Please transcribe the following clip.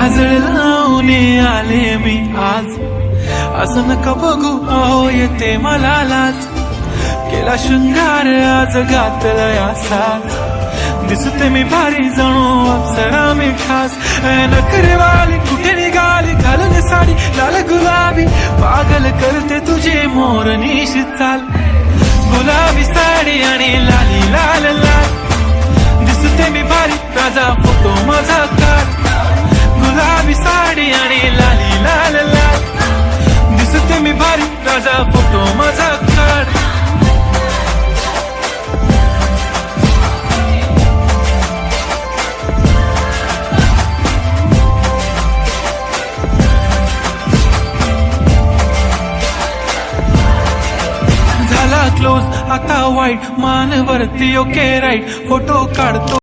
काजळ लावून आले मी आज, असं नका बघू अहो येते मला लाज. केला शृंगार आज घातला साज, दिसते मी भारी जणू अप्सरा मी खास. नखरेवाली कुठे निघाली घालून साडी लाल गुलाबी, पागल करते तुझे मोरनीश चाल. गुलाबी साडी आणि लाली लाल लाल, दिसते मी भारी राजा फोटो माझा काढ. गुलाबी साडी आणि लाली लाल लाल, दिसते मी भारी राजा फोटो माझा काढ. क्लोज आता वाईट मान वरती ओके राईट, फोटो काढतो